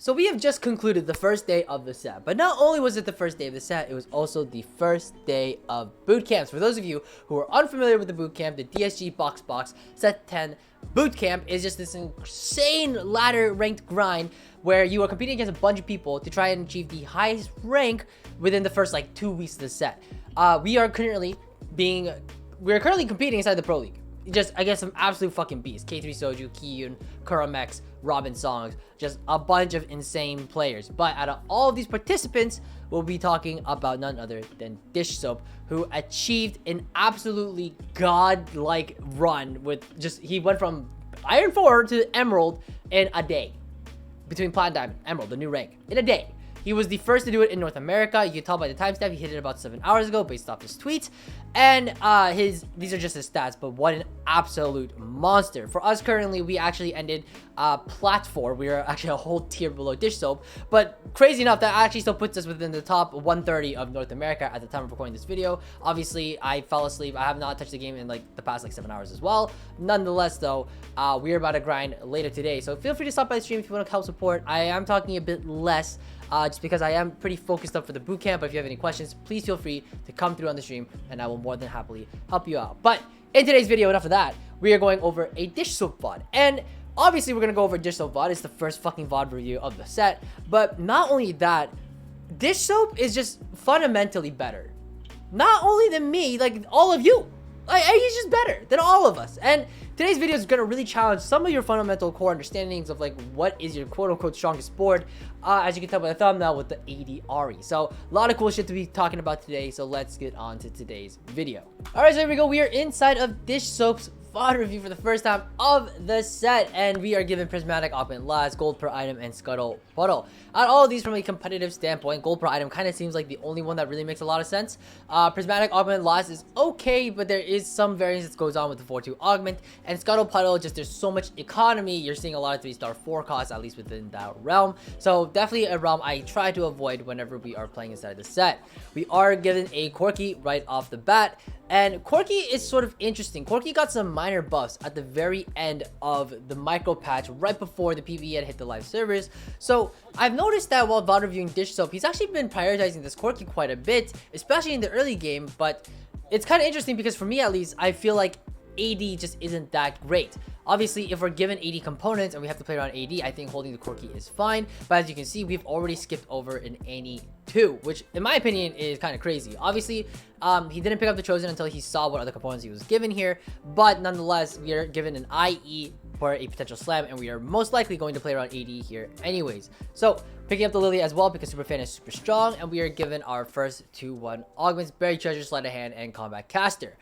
So we have just concluded the first day of the set, but not only was it the first day of the set, it was also the first day of boot camps. For those of you who are unfamiliar with the boot camp, the DSG Box Set 10 boot camp is just this insane ladder ranked grind where you are competing against a bunch of people to try and achieve the highest rank within the first like 2 weeks of the set. We are currently competing inside the Pro League. Just against some absolute fucking beasts. K3 Soju, Kiyun, Kuramex, Robin Songs, just a bunch of insane players. But out of all of these participants, we'll be talking about none other than Dish Soap, who achieved an absolutely godlike run with he went from Iron 4 to Emerald in a day. Between Platinum, Diamond, Emerald, the new rank, in a day. He was the first to do it in North America. You can tell by the timestamp, he hit it about 7 hours ago based off his tweets. And these are just his stats, but what an absolute monster. For us currently, we actually ended Plat 4. We are actually a whole tier below Dish Soap. But crazy enough, that actually still puts us within the top 130 of North America at the time of recording this video. Obviously, I fell asleep. I have not touched the game in like the past 7 hours as well. Nonetheless, though, we're about to grind later today. So feel free to stop by the stream if you want to help support. I am talking a bit less just because I am pretty focused up for the bootcamp. But if you have any questions, please feel free to come through on the stream and I will more than happily help you out. But in today's video, enough of that, we are going over a Dish Soap VOD. And obviously, we're going to go over Dish Soap VOD. It's the first fucking VOD review of the set. But not only that, Dish Soap is just fundamentally better. Not only than me, like all of you. He's just better than all of us. And today's video is going to really challenge some of your fundamental core understandings of like what is your quote-unquote strongest board, as you can tell by the thumbnail with the AD Ari. So a lot of cool shit to be talking about today, so let's get on to today's video. Alright, so here we go. We are inside of Dish Soap's VOD review for the first time of the set, and we are given Prismatic Augment Last, Gold per item, and Scuttle Puddle. Out of all of these, from a competitive standpoint, Gold per item kind of seems like the only one that really makes a lot of sense. Prismatic Augment Last is okay, but there is some variance that goes on with the 4-2 Augment, and Scuttle Puddle, just there's so much economy, you're seeing a lot of 3-star 4 costs, at least within that realm. So definitely a realm I try to avoid whenever we are playing inside the set. We are given a Corki right off the bat. And Corki is sort of interesting. Corki got some minor buffs at the very end of the micro patch right before the PvE had hit the live servers. So I've noticed that while VOD reviewing Dish Soap, he's actually been prioritizing this Corki quite a bit, especially in the early game. But it's kind of interesting because for me at least, I feel like AD just isn't that great. Obviously, if we're given AD components and we have to play around AD, I think holding the Corki is fine. But as you can see, we've already skipped over an Annie 2, which in my opinion is kind of crazy. Obviously, he didn't pick up the Chosen until he saw what other components he was given here. But nonetheless, we are given an IE for a potential slam, and we are most likely going to play around AD here anyways. So picking up the Lily as well because Superfan is super strong, and we are given our first 2-1 augments, Buried Treasure, Sleight of Hand, and Combat Caster.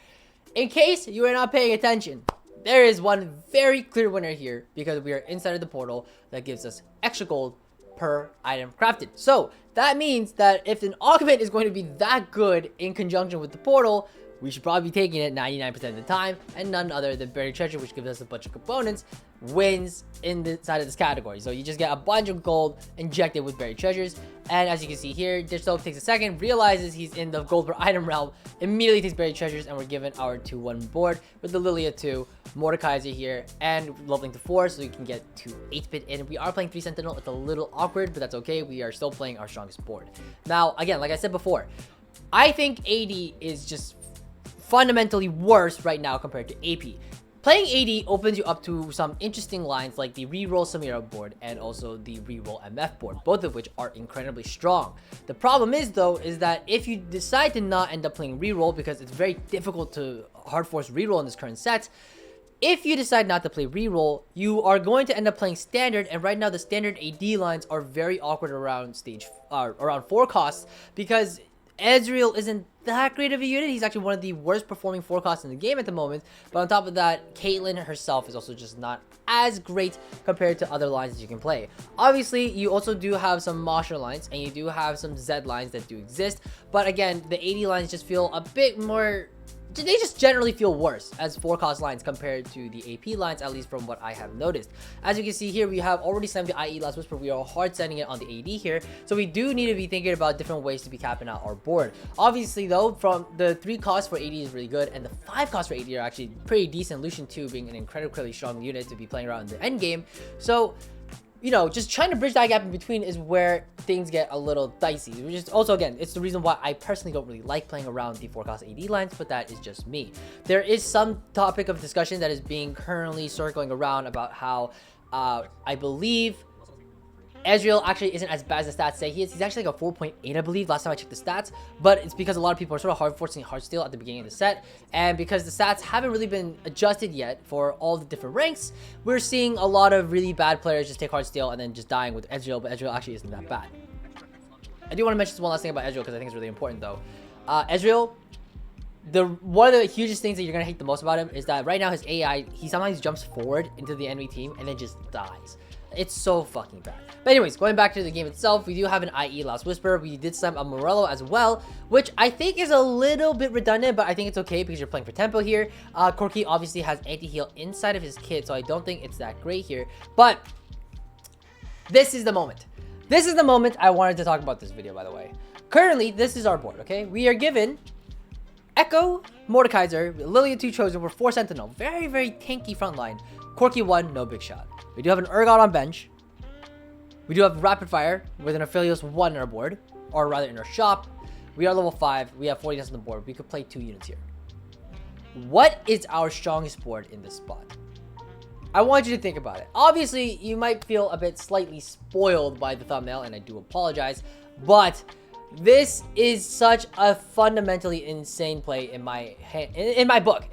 In case you are not paying attention, there is one very clear winner here because we are inside of the portal that gives us extra gold per item crafted. So that means that if an augment is going to be that good in conjunction with the portal, we should probably be taking it 99% of the time, and none other than Buried Treasure, which gives us a bunch of components, wins inside of this category. So you just get a bunch of gold injected with Buried Treasures. And as you can see here, Dish Soap takes a second, realizes he's in the gold per item realm, immediately takes Buried Treasures, and we're given our 2-1 board with the Lilia 2, Mordekaiser here, and leveling to 4 so we can get to 8-bit in. We are playing 3 Sentinel. It's a little awkward, but that's okay. We are still playing our strongest board. Now, again, like I said before, I think AD is just fundamentally worse right now compared to AP. Playing AD opens you up to some interesting lines like the reroll Samira board and also the reroll MF board, both of which are incredibly strong. The problem is though, is that if you decide to not end up playing reroll because it's very difficult to hard force reroll in this current set, if you decide not to play reroll, you are going to end up playing standard, and right now the standard AD lines are very awkward around around 4 costs because Ezreal isn't that great of a unit. He's actually one of the worst performing 4 costs in the game at the moment. But on top of that, Caitlyn herself is also just not as great compared to other lines that you can play. Obviously, you also do have some Mosher lines, and you do have some Zed lines that do exist. But again, the AD lines just feel a bit more... they just generally feel worse as 4-cost lines compared to the AP lines, at least from what I have noticed. As you can see here, we have already slammed the IE Last Whisper. We are hard sending it on the AD here, so we do need to be thinking about different ways to be capping out our board. Obviously though, from the 3 costs for AD is really good, and the 5 costs for AD are actually pretty decent. Lucian 2 being an incredibly strong unit to be playing around in the end game. So you know, just trying to bridge that gap in between is where things get a little dicey. Which is also, again, it's the reason why I personally don't really like playing around the 4-cost AD lines, but that is just me. There is some topic of discussion that is being currently circling around about how I believe Ezreal actually isn't as bad as the stats say he is. He's actually like a 4.8, I believe, last time I checked the stats. But it's because a lot of people are sort of forcing hardstyle at the beginning of the set. And because the stats haven't really been adjusted yet for all the different ranks, we're seeing a lot of really bad players just take hardstyle and then just dying with Ezreal. But Ezreal actually isn't that bad. I do want to mention one last thing about Ezreal because I think it's really important, though. Ezreal, one of the hugest things that you're going to hate the most about him is that right now his AI, he sometimes jumps forward into the enemy team and then just dies. It's so fucking bad. But anyways, going back to the game itself, we do have an IE Last Whisper. We did slam a Morello as well, which I think is a little bit redundant, but I think it's okay because you're playing for tempo here. Corki obviously has anti-heal inside of his kit, so I don't think it's that great here. But this is the moment. This is the moment I wanted to talk about this video, by the way. Currently, this is our board, okay? We are given Echo, Mordekaiser, Lilia 2 Chosen, we're 4 Sentinel. Very, very tanky front line. Corki 1, no big shot. We do have an Urgot on bench. We do have Rapid Fire with an Aphelios 1 in our board, or rather in our shop. We are level 5. We have 40 on the board. We could play 2 units here. What is our strongest board in this spot? I want you to think about it. Obviously, you might feel a bit slightly spoiled by the thumbnail, and I do apologize, but this is such a fundamentally insane play in my book.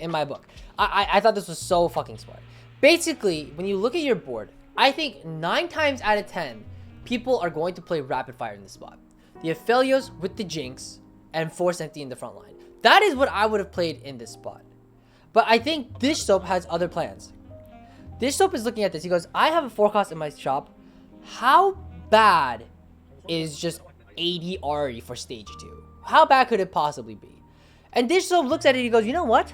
I thought this was so fucking smart. Basically, when you look at your board, I think 9 times out of 10, people are going to play Rapid Fire in this spot. The Aphelios with the Jinx and Force Empty in the front line. That is what I would have played in this spot. But I think Dish Soap has other plans. Dish Soap is looking at this. He goes, I have a 4-cost in my shop. How bad is just 80 RE for stage 2? How bad could it possibly be? And Dish Soap looks at it and he goes, you know what?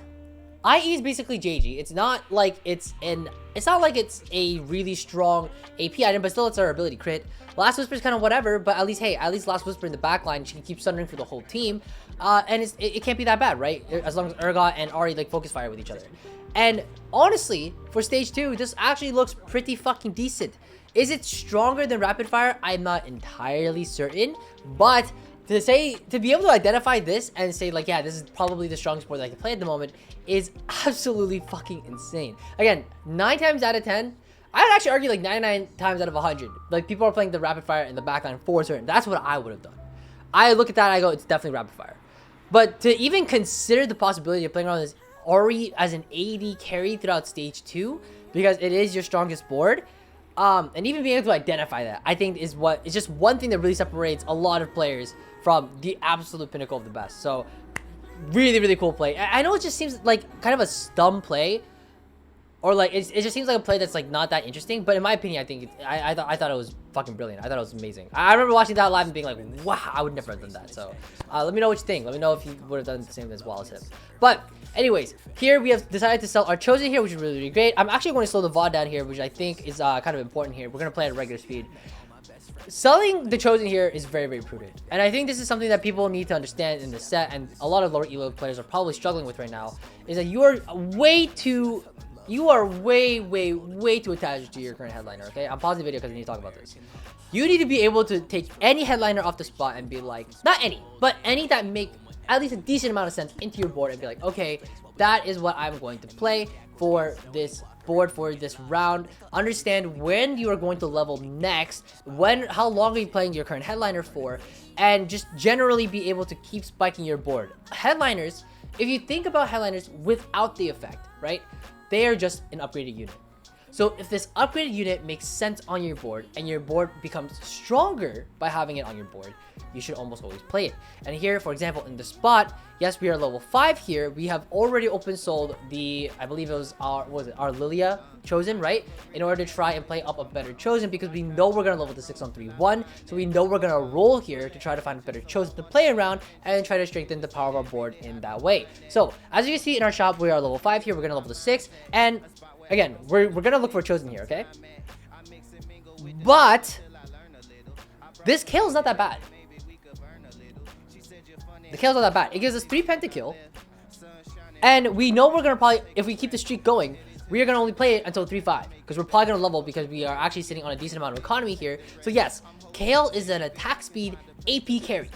IE is basically JG. It's not like it's a really strong AP item, but still it's our ability crit. Last Whisper is kind of whatever, but at least Last Whisper in the backline, she can keep sundering for the whole team. And it can't be that bad, right? As long as Urgot and Ahri like focus fire with each other. And honestly, for stage 2, this actually looks pretty fucking decent. Is it stronger than Rapid Fire? I'm not entirely certain, but to be able to identify this and say like, yeah, this is probably the strongest board that I can play at the moment is absolutely fucking insane. Again, 9 times out of 10, I would actually argue like 99 times out of 100. Like people are playing the Rapid Fire in the backline for certain. That's what I would have done. I look at that and I go, it's definitely Rapid Fire. But to even consider the possibility of playing around this Ahri as an AD carry throughout stage 2, because it is your strongest board, and even being able to identify that, I think is just one thing that really separates a lot of players from the absolute pinnacle of the best. So really, really cool play. I know it just seems like kind of a dumb play, or like it just seems like a play that's like not that interesting. But in my opinion, I think I thought it was fucking brilliant. I thought it was amazing. I remember watching that live and being like, wow, I would never have done that. So let me know what you think. Let me know if you would have done the same as well as him. But anyways, here we have decided to sell our Chosen here, which is really, really great. I'm actually going to slow the VOD down here, which I think is kind of important here. We're going to play at a regular speed. Selling the Chosen here is very, very prudent. And I think this is something that people need to understand in the set, and a lot of lower elo players are probably struggling with right now, is that you are way, way too attached to your current headliner, okay? I'm pausing the video because I need to talk about this. You need to be able to take any headliner off the spot and be like, not any, but any that make at least a decent amount of sense into your board and be like, okay, that is what I'm going to play for this board for this round. Understand when you are going to level next, how long are you playing your current headliner for, and just generally be able to keep spiking your board. Headliners, if you think about headliners without the effect, right, they are just an upgraded unit. So if this upgraded unit makes sense on your board and your board becomes stronger by having it on your board, you should almost always play it. And here, for example, in the spot, yes, we are level 5 here. We have already open sold the, I believe it was our Lilia Chosen, right? In order to try and play up a better Chosen, because we know we're going to level the 6 on 3-1. So we know we're going to roll here to try to find a better Chosen to play around and try to strengthen the power of our board in that way. So as you can see in our shop, we are level 5 here. We're going to level the 6. And again, we're going to look for a Chosen here, okay? But this kill is not that bad. The kill's not that bad. It gives us 3 pentakill. And we know we're going to probably, if we keep the streak going, we are going to only play it until 3-5. Because because we're probably gonna level because we are actually sitting on a decent amount of economy here. So yes, Kale is an attack speed AP carry.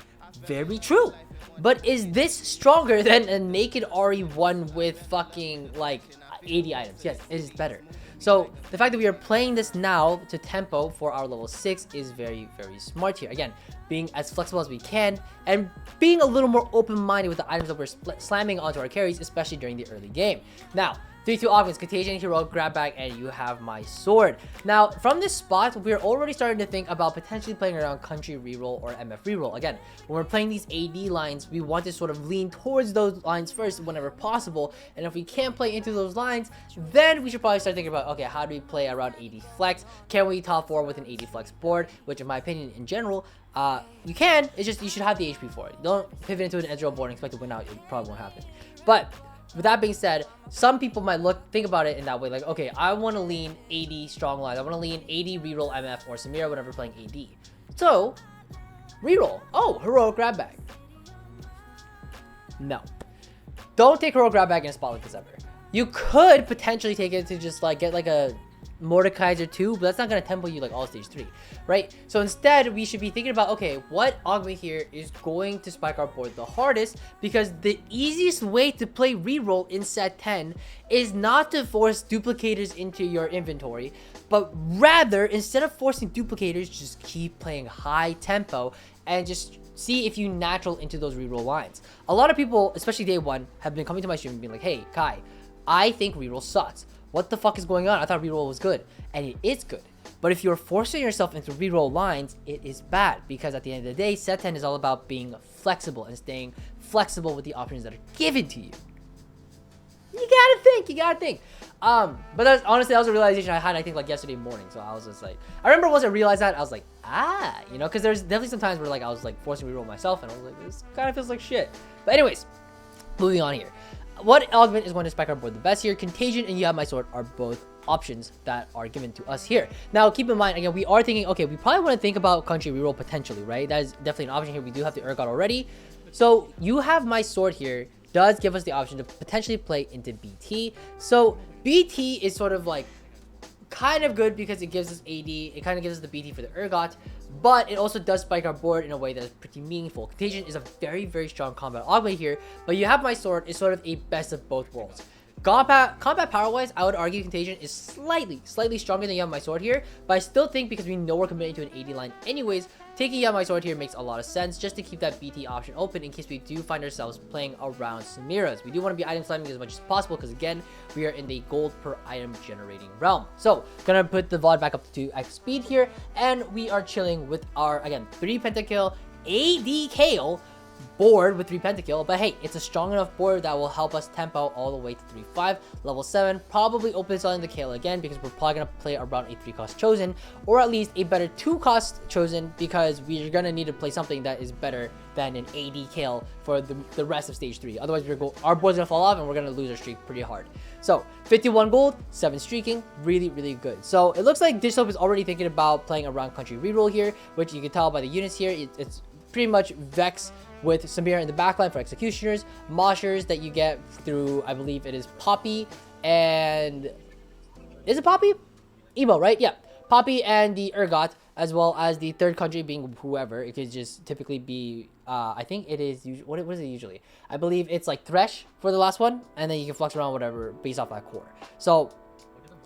Very true. But is this stronger than a naked RE1 with fucking like 80 items? Yes, it is better. So the fact that we are playing this now to tempo for our level 6 is very, very smart here. Again, being as flexible as we can and being a little more open-minded with the items that we're slamming onto our carries, especially during the early game. Now, 3-2 augments, Contagion, Hero, Grab Bag, and you have my sword. Now, from this spot, we're already starting to think about potentially playing around Country Reroll or MF Reroll. Again, when we're playing these AD lines, we want to sort of lean towards those lines first whenever possible. And if we can't play into those lines, then we should probably start thinking about, okay, how do we play around AD Flex? Can we top 4 with an AD Flex board? Which, in my opinion, in general, you can. It's just you should have the HP for it. Don't pivot into an edge roll board and expect to win out. It probably won't happen. But with that being said, some people might think about it in that way, like, okay, I want to lean AD strong lines. I want to lean AD reroll MF or Samira whenever playing AD. So, reroll. Oh, heroic grab bag. No. Don't take heroic grab bag in a spot like this ever. You could potentially take it to just like get like a Mordekaiser 2, but that's not going to tempo you like all stage 3, right? So instead, we should be thinking about, okay, what augment here is going to spike our board the hardest, because the easiest way to play reroll in set 10 is not to force duplicators into your inventory, but rather, instead of forcing duplicators, just keep playing high tempo and just see if you natural into those reroll lines. A lot of people, especially day 1, have been coming to my stream and being like, hey, Kai, I think reroll sucks. What the fuck is going on? I thought reroll was good. And it is good. But if you're forcing yourself into reroll lines, it is bad. Because at the end of the day, set 10 is all about being flexible and staying flexible with the options that are given to you. You gotta think, you gotta think. But that's, honestly, that was a realization I had, I think, like yesterday morning. So I was just like, I remember once I realized that, I was like, you know, because there's definitely some times where like I was like forcing reroll myself and I was like, this kind of feels like shit. But anyways, moving on here. What augment is going to spike our board the best here? Contagion and You Have My Sword are both options that are given to us here. Now, keep in mind, again, we are thinking, okay, we probably want to think about Country Reroll potentially, right? That is definitely an option here. We do have the Urgot already. So, You Have My Sword here does give us the option to potentially play into BT. So, BT is sort of like kind of good because it gives us AD. It kind of gives us the BT for the Urgot. But it also does spike our board in a way that is pretty meaningful. Contagion is a very, very strong combat augment here, but You Have My Sword is sort of a best of both worlds. Combat power-wise, I would argue Contagion is slightly stronger than You Have My Sword here, but I still think because we know we're committing to an AD line anyways, taking You Have My Sword here makes a lot of sense just to keep that BT option open in case we do find ourselves playing around Samira's. We do want to be item slamming as much as possible because, again, we are in the gold per item generating realm. So, gonna put the VOD back up to 2x speed here, and we are chilling with our, again, 3 pentakill AD Kale board with 3 pentakill, but hey, it's a strong enough board that will help us tempo all the way to 3-5. Level 7 probably opens on the Kale again because we're probably gonna play around a 3-cost chosen, or at least a better 2-cost chosen, because we're gonna need to play something that is better than an AD Kale for the rest of stage 3. Otherwise, our board's gonna fall off and we're gonna lose our streak pretty hard. So 51 gold, 7 streaking, really, really good. So it looks like Digital is already thinking about playing around Country Reroll here, which you can tell by the units here. It's pretty much Vex with Samira in the backline for executioners, moshers that you get through, I believe it is Poppy and... Is it Poppy? Emo, right? Yeah. Poppy and the Urgot, as well as the third country being whoever. It could just typically be, I think it is, what is it usually? I believe it's like Thresh for the last one, and then you can flex around whatever based off that core. So,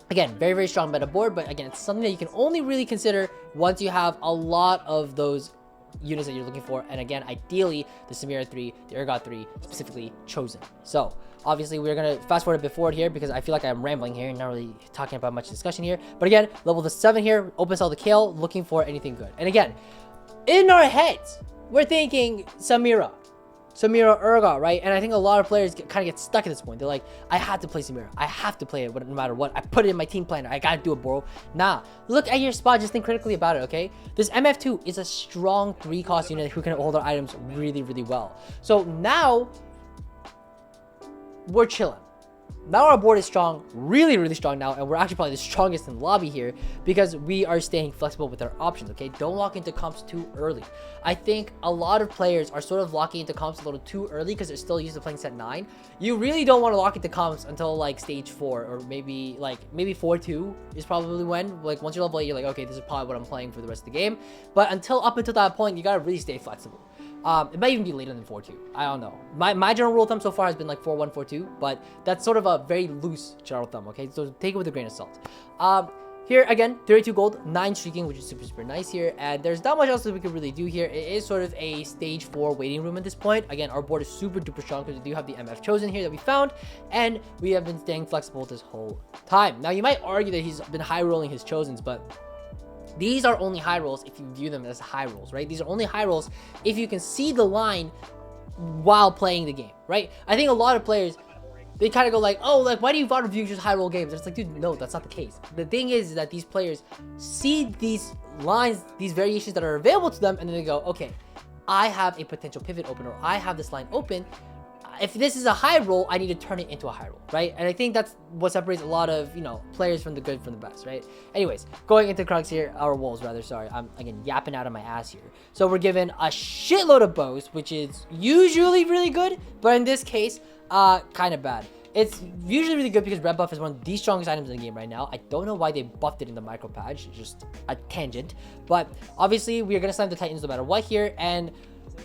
again, very, very strong meta board, but again, it's something that you can only really consider once you have a lot of those units that you're looking for, and again, ideally the Samira 3, the Urgot 3 specifically chosen. So obviously we're gonna fast forward a bit forward here because I feel like I'm rambling here and not really talking about much discussion here. But again, level the 7 here opens all the Kale, looking for anything good. And again, in our heads we're thinking Samira, Urgot, right? And I think a lot of players kind of get stuck at this point. They're like, I had to play Samira. I have to play it no matter what. I put it in my team planner. I gotta do it, bro. Nah, look at your spot. Just think critically about it, okay? This MF2 is a strong 3-cost unit who can hold our items really, really well. So now, we're chilling. now our board is strong, really, really strong now, and we're actually probably the strongest in lobby here because we are staying flexible with our options, okay? Don't lock into comps too early. I think a lot of players are sort of locking into comps a little too early because they're still used to playing set 9. You really don't want to lock into comps until like stage 4 or maybe 4-2 is probably when, like once you're level 8, you're like, okay, this is probably what I'm playing for the rest of the game. But up until that point, you gotta really stay flexible. It might even be later than 4-2. I don't know. My general rule of thumb so far has been like 4-1, 4-2, but that's sort of a very loose general thumb, okay? So take it with a grain of salt. Here, again, 32 gold, 9 streaking, which is super, super nice here. And there's not much else that we can really do here. It is sort of a stage 4 waiting room at this point. Again, our board is super duper strong because we do have the MF chosen here that we found. And we have been staying flexible this whole time. Now, you might argue that he's been high rolling his chosens, but these are only high rolls if you view them as high rolls, right? These are only high rolls if you can see the line while playing the game, right? I think a lot of players, they kind of go like, oh, like, why do you VOD review just high roll games? And it's like, dude, no, that's not the case. The thing is that these players see these lines, these variations that are available to them, and then they go, okay, I have a potential pivot open, or I have this line open. If this is a high roll, I need to turn it into a high roll, right? And I think that's what separates a lot of, you know, players from the good from the best, right? Anyways, going into Krugs here, our wolves rather, sorry. I'm, again, yapping out of my ass here. So we're given a shitload of bows, which is usually really good, but in this case, kind of bad. It's usually really good because red buff is one of the strongest items in the game right now. I don't know why they buffed it in the micro patch, just a tangent. But obviously, we are going to slam the Titans no matter what here, and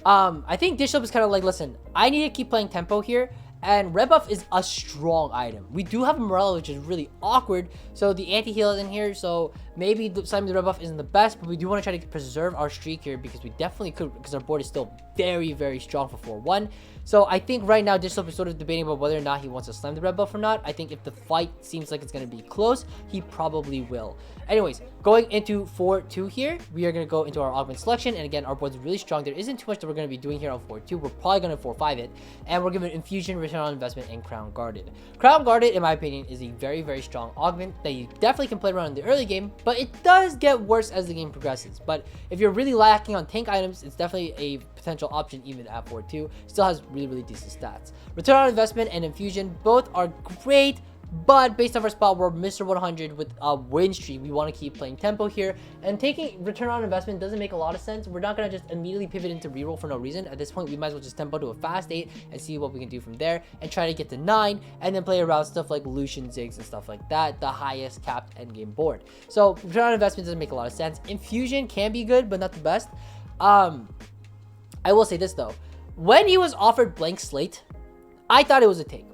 I think Dish Up is kind of like, listen, I need to keep playing tempo here, and red buff is a strong item. We do have a Morello, which is really awkward, so the anti-heal is in here, so maybe slamming the red buff isn't the best, but we do want to try to preserve our streak here because we definitely could, because our board is still very, very strong for 4-1. So I think right now Dish Up is sort of debating about whether or not he wants to slam the red buff or not. I think if the fight seems like it's going to be close, he probably will. Anyways, going into 4-2 here, we are going to go into our augment selection, and again, our board's really strong. There isn't too much that we're going to be doing here on 4-2. We're probably going to 4-5 it, and we're giving infusion, return on investment, and crown guarded. Crown guarded, in my opinion, is a very, very strong augment that you definitely can play around in the early game, but it does get worse as the game progresses. But if you're really lacking on tank items, it's definitely a potential option even at 4-2. Still has really, really decent stats. Return on investment and infusion both are great, but based on our spot, we're Mr. 100 with a win streak. We want to keep playing tempo here, and taking return on investment doesn't make a lot of sense. We're not going to just immediately pivot into reroll for no reason. At this point, we might as well just tempo to a fast 8 and see what we can do from there, and try to get to 9, and then play around stuff like Lucian Ziggs and stuff like that, the highest capped endgame board. So return on investment doesn't make a lot of sense. Infusion can be good, but not the best. I will say this though, when he was offered blank slate, I thought it was a take.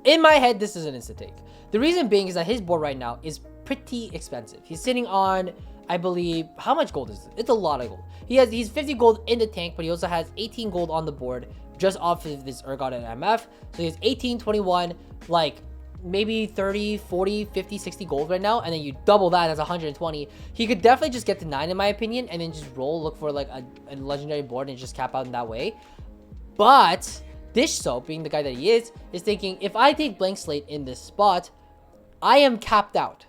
In my head, this is an instant take. The reason being is that his board right now is pretty expensive. He's sitting on, I believe, how much gold is it? It's a lot of gold. He's 50 gold in the tank, but he also has 18 gold on the board just off of this Urgot and MF. So he has 18, 21, like maybe 30, 40, 50, 60 gold right now, and then you double that, that's 120. He could definitely just get to 9 in my opinion, and then just look for like a legendary board and just cap out in that way. But Dish Soap, being the guy that he is thinking, if I take blank slate in this spot, I am capped out.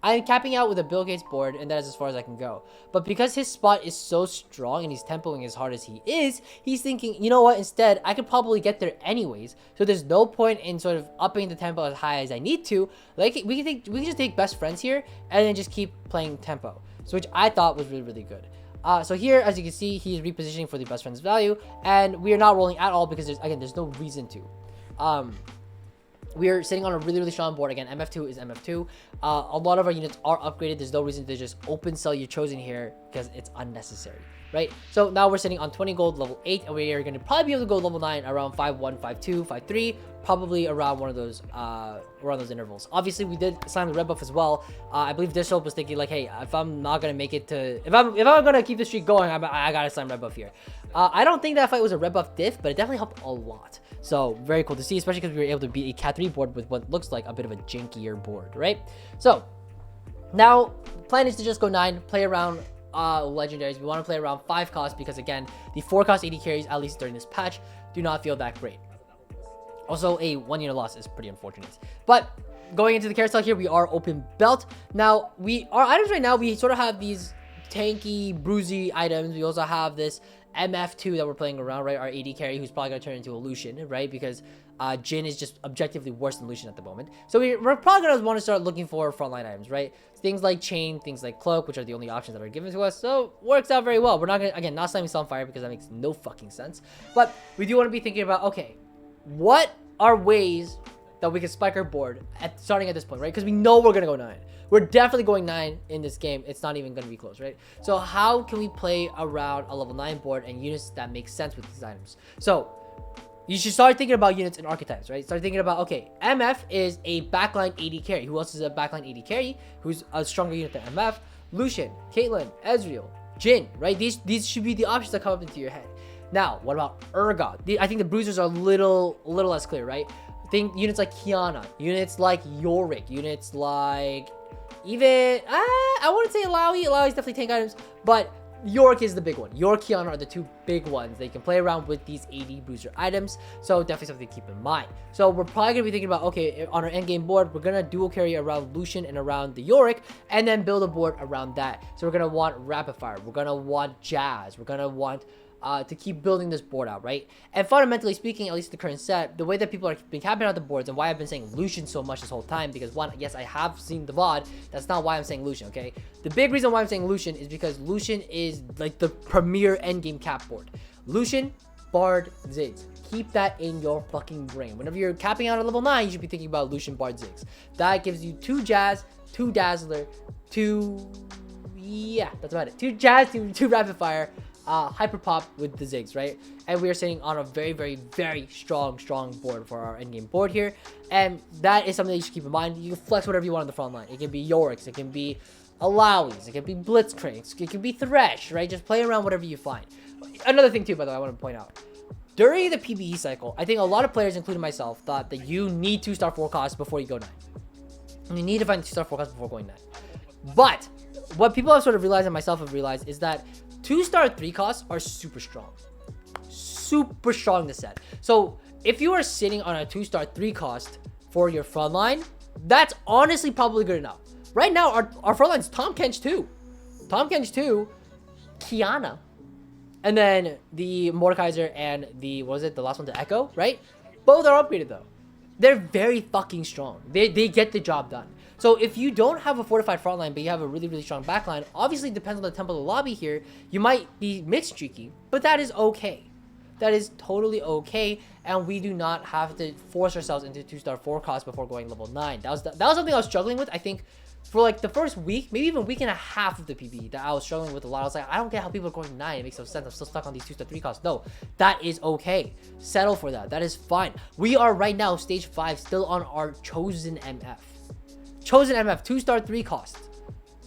I am capping out with a Bill Gates board, and that is as far as I can go. But because his spot is so strong and he's tempoing as hard as he is, he's thinking, you know what, instead, I could probably get there anyways. So there's no point in sort of upping the tempo as high as I need to. Like, we can just take best friends here and then just keep playing tempo. So which I thought was really, really good. So here, as you can see, he's repositioning for the best friend's value, and we are not rolling at all because there's no reason to. We are sitting on a really, really strong board. Again, MF2 is MF2. A lot of our units are upgraded. There's no reason to just open sell your chosen here because it's unnecessary, right? So now we're sitting on 20 gold, level 8, and we are going to probably be able to go level 9 around 5-1, 5-2, 5-3, probably around one of those intervals. Obviously, we did slam the red buff as well. I believe Dish Hope was thinking like, hey, if I'm not going to make it to, if I'm going to keep the streak going, I got to slam red buff here. I don't think that fight was a red buff diff, but it definitely helped a lot. So very cool to see, especially because we were able to beat a Cat 3 board with what looks like a bit of a jankier board, right? So now plan is to just go 9, play around legendaries. We want to play around 5 costs because again, the 4 cost 80 carries, at least during this patch, do not feel that great. Also, a 1 unit loss is pretty unfortunate. But going into the carousel here, we are open belt. Now, our items right now, we sort of have these tanky, bruisey items. We also have this MF2 that we're playing around, right? Our AD carry, who's probably going to turn into a Lucian, right? Because Jin is just objectively worse than Lucian at the moment. So we're probably going to want to start looking for frontline items, right? Things like Chain, things like Cloak, which are the only options that are given to us. So works out very well. We're not going to, again, not slamming Sunfire because that makes no fucking sense. But we do want to be thinking about, okay, what are ways that we can spike our board starting at this point, right? Because we know we're going to go 9. We're definitely going 9 in this game. It's not even going to be close, right? So how can we play around a level 9 board and units that make sense with these items? So you should start thinking about units and archetypes, right? Start thinking about, okay, MF is a backline AD carry. Who else is a backline AD carry? Who's a stronger unit than MF? Lucian, Caitlyn, Ezreal, Jin, right? These should be the options that come up into your head. Now, what about Urgot? I think the bruisers are a little less clear, right? Think units like Kiana, units like Yorick, units like even, I wouldn't say Alawi. Alawi's definitely tank items, but Yorick is the big one. Yorick, Kiana are the two big ones. They can play around with these AD booster items, so definitely something to keep in mind. So we're probably going to be thinking about, okay, on our endgame board, we're going to dual carry around Lucian and around the Yorick, and then build a board around that. So we're going to want Rapid Fire. We're going to want Jazz. We're going to want to keep building this board out, right? And fundamentally speaking, at least the current set, the way that people are been capping out the boards and why I've been saying Lucian so much this whole time, because one, yes, I have seen the VOD. That's not why I'm saying Lucian, okay? The big reason why I'm saying Lucian is because Lucian is like the premier endgame cap board. Lucian, Bard, Ziggs. Keep that in your fucking brain. Whenever you're capping out at level 9, you should be thinking about Lucian, Bard, Ziggs. That gives you 2 Jazz, 2 Dazzler, 2... yeah, that's about it. 2 Jazz, 2 Rapid Fire, Hyper Pop with the Ziggs, right? And we are sitting on a very strong board for our endgame board here. And that is something that you should keep in mind. You can flex whatever you want on the front line. It can be Yoricks, it can be Alawis, it can be Blitzcranks, it can be Thresh, right? Just play around whatever you find. Another thing too, by the way, I want to point out. During the PvE cycle, I think a lot of players, including myself, thought that you need 2-star forecast before you go 9. You need to find 2-star forecast before going 9. But what people have sort of realized, and myself have realized, is that 2-star 3 costs are super strong. Super strong this set. So if you are sitting on a 2-star 3 cost for your front line, that's honestly probably good enough. Right now, our front line's Tahm Kench 2. Tahm Kench 2, Kiana, and then the Mordekaiser and the, what was it, the last one, the Echo, right? Both are upgraded though. They're very fucking strong. They get the job done. So if you don't have a fortified front line, but you have a really strong back line, obviously it depends on the tempo of the lobby here. You might be mixed streaky, but that is okay. That is totally okay, and we do not have to force ourselves into 2-star forecast before going level 9. That was something I was struggling with, I think, for like the first week, maybe even week and a half of the PvE that I was struggling with a lot. I was like, I don't get how people are going 9. It makes no sense. I'm still stuck on these 2-star 3 costs. No, that is okay. Settle for that. That is fine. We are right now, stage 5, still on our Chosen MF. Chosen MF, 2-star 3 cost.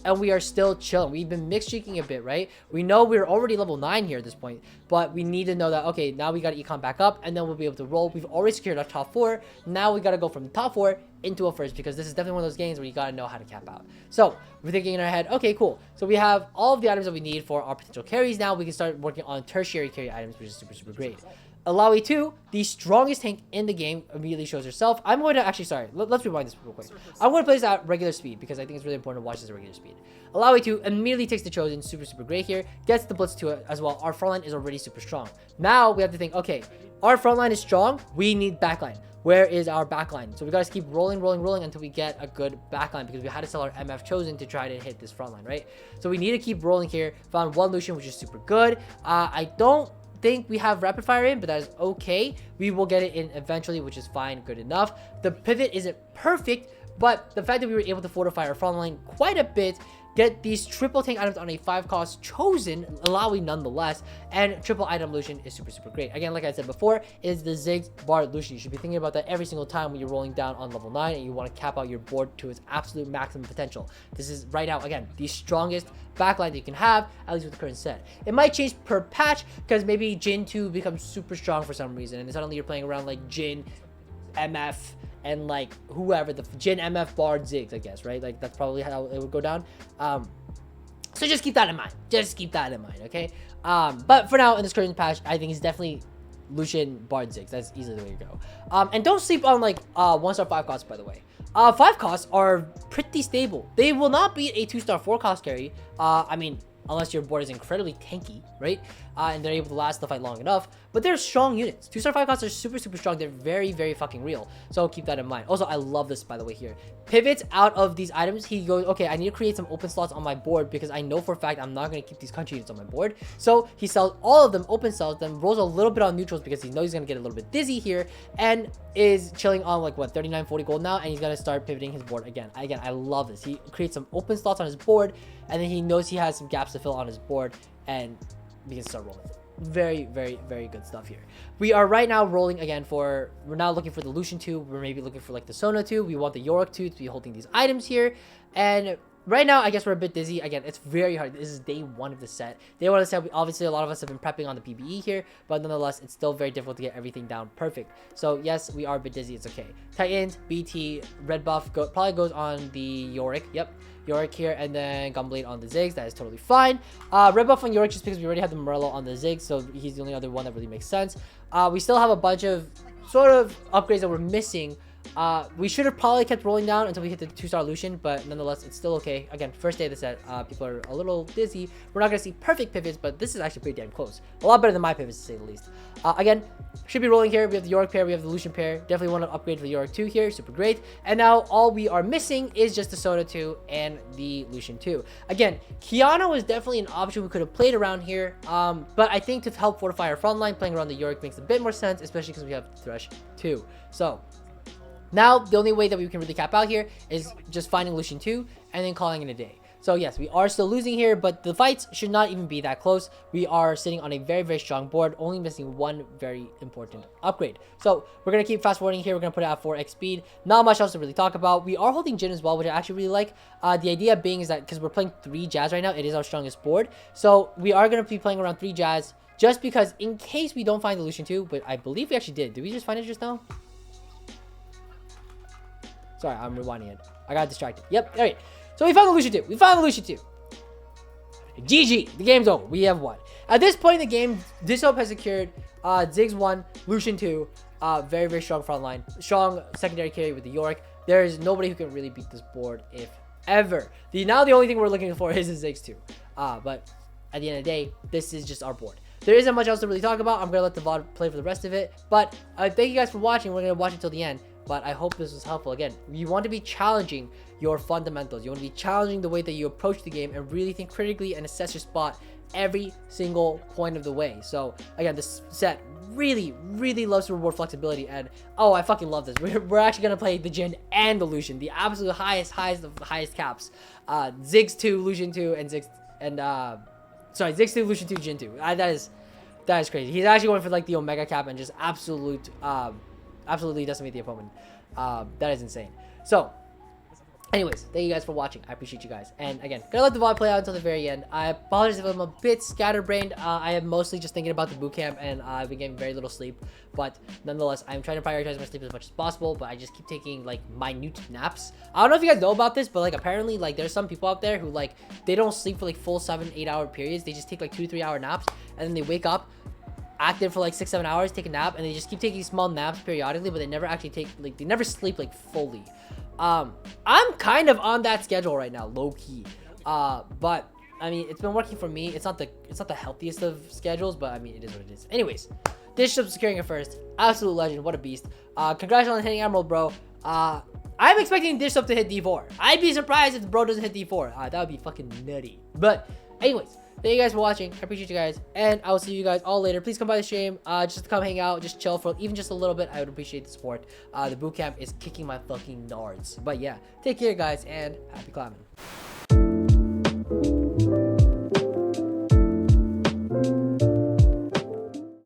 And we are still chilling. We've been mixed streaking a bit, right? We know we're already level 9 here at this point, but we need to know that, okay, now we got to econ back up, and then we'll be able to roll. We've already secured our top 4. Now we got to go from the top 4 into a first, because this is definitely one of those games where you got to know how to cap out. So we're thinking in our head, okay, cool. So we have all of the items that we need for our potential carries. Now we can start working on tertiary carry items, which is super great. Alawi 2, the strongest tank in the game, immediately shows herself. I'm going to actually, sorry, let's rewind this real quick. I'm going to play this at regular speed because I think it's really important to watch this at regular speed. Alawi 2 immediately takes the Chosen, super great here, gets the Blitz to it as well. Our frontline is already super strong. Now we have to think, okay, our frontline is strong, we need backline. Where is our backline? So we gotta keep rolling until we get a good backline, because we had to sell our MF Chosen to try to hit this frontline, right? So we need to keep rolling here. Found 1 Lucian, which is super good. I don't think we have rapid fire in, but that is okay. We will get it in eventually, which is fine, good enough. The pivot isn't perfect, but the fact that we were able to fortify our front line quite a bit, get these triple tank items on a 5 cost Chosen, allowing nonetheless, and triple item Lucian is super great. Again, like I said before, is the Ziggs Bard Lucian. You should be thinking about that every single time when you're rolling down on level 9 and you want to cap out your board to its absolute maximum potential. This is right now, again, the strongest backline that you can have, at least with the current set. It might change per patch, because maybe Jin 2 becomes super strong for some reason, and suddenly you're playing around like Jin, MF, and like whoever, the Jin, MF, Bard, Ziggs, I guess, right? Like that's probably how it would go down. So just keep that in mind. Just keep that in mind, okay? But for now, in this current patch, I think it's definitely Lucian, Bard, Ziggs. That's easily the way to go. And don't sleep on like 1-star 5 costs, by the way. 5 costs are pretty stable. They will not be a 2-star 4 cost carry. I mean, unless your board is incredibly tanky, right? And they're able to last the fight long enough. But they're strong units. 2-star 5 costs are super, super strong. They're very, very fucking real. So keep that in mind. Also, I love this, by the way, here. Pivots out of these items. He goes, okay, I need to create some open slots on my board because I know for a fact I'm not going to keep these country units on my board. So he sells all of them, open sells them, rolls a little bit on neutrals because he knows he's going to get a little bit dizzy here, and is chilling on like, what, 39, 40 gold now, and he's going to start pivoting his board again. Again, I love this. He creates some open slots on his board, and then he knows he has some gaps to fill on his board, and we can start rolling. Very, very, very good stuff here. We are right now rolling again we're now looking for the Lucian 2. We're maybe looking for like the Sona 2. We want the Yorick 2 to be holding these items here. And right now, I guess we're a bit dizzy. Again, it's very hard. This is day 1 of the set. Day 1 of the set, obviously a lot of us have been prepping on the PBE here, but nonetheless, it's still very difficult to get everything down perfect. So yes, we are a bit dizzy. It's okay. Titans, BT, red buff probably goes on the Yorick. Yep. Yorick here, and then Gunblade on the Ziggs. That is totally fine. Red buff on Yorick just because we already have the Morello on the Ziggs, so he's the only other one that really makes sense. We still have a bunch of sort of upgrades that we're missing. We should have probably kept rolling down until we hit the 2-star Lucian, but nonetheless, it's still okay. Again, first day of the set, people are a little dizzy. We're not going to see perfect pivots, but this is actually pretty damn close. A lot better than my pivots, to say the least. Again, should be rolling here. We have the Yorick pair, we have the Lucian pair. Definitely want to upgrade for the Yorick 2 here. Super great. And now all we are missing is just the Soda 2 and the Lucian 2. Again, Kiana was definitely an option we could have played around here, but I think to help fortify our front line, playing around the Yorick makes a bit more sense, especially because we have Thresh 2. So now, the only way that we can really cap out here is just finding Lucian 2 and then calling it a day. So yes, we are still losing here, but the fights should not even be that close. We are sitting on a very, very strong board, only missing one very important upgrade. So we're going to keep fast forwarding here. We're going to put it at 4x speed. Not much else to really talk about. We are holding Jhin as well, which I actually really like. The idea being is that because we're playing 3 Jazz right now, it is our strongest board. So we are going to be playing around 3 Jazz just because in case we don't find the Lucian 2, but I believe we actually did. Did we just find it just now? Sorry, I'm rewinding it. I got distracted. Yep, all right. So we found the Lucian 2. We found the Lucian 2. GG. The game's over. We have won. At this point in the game, Dishope has secured Ziggs 1, Lucian 2. Very, very strong front line. Strong secondary carry with the Yorick. There is nobody who can really beat this board, if ever. Now the only thing we're looking for is the Ziggs 2. But at the end of the day, this is just our board. There isn't much else to really talk about. I'm going to let the VOD play for the rest of it. But thank you guys for watching. We're going to watch it till the end. But I hope this was helpful. Again, you want to be challenging your fundamentals. You want to be challenging the way that you approach the game and really think critically and assess your spot every single point of the way. So again, this set really, really loves to reward flexibility. And oh, I fucking love this. We're actually going to play the Jhin and the Lucian. The absolute highest of the highest caps. Ziggs 2, Lucian 2, and Ziggs, and sorry, Ziggs 2, Lucian 2, Jhin 2. That is crazy. He's actually going for like the Omega cap and just absolutely decimate the opponent. That is insane. So anyways, thank you guys for watching. I appreciate you guys. And again, gonna let the VOD play out until the very end. I apologize if I'm a bit scatterbrained. I am mostly just thinking about the bootcamp, and I've been getting very little sleep. But nonetheless, I'm trying to prioritize my sleep as much as possible. But I just keep taking like minute naps. I don't know if you guys know about this, but like apparently like there's some people out there who like they don't sleep for like full 7-8 hour periods. They just take like 2-3 hour naps, and then they wake up active for like 6-7 hours, take a nap, and they just keep taking small naps periodically, but they never actually take like they never sleep like fully. I'm kind of on that schedule right now, low key. But I mean, it's been working for me. It's not the healthiest of schedules, but I mean, it is what it is. Anyways, Dishope securing it first. Absolute legend. What a beast. Congrats on hitting Emerald, bro. I'm expecting Dishope to hit D4. I'd be surprised if the bro doesn't hit D4. That would be fucking nutty. But anyways, thank you guys for watching. I appreciate you guys, and I will see you guys all later. Please come by the stream, just to come hang out, just chill for even just a little bit. I would appreciate the support. The bootcamp is kicking my fucking nards. But yeah, take care, guys, and happy climbing.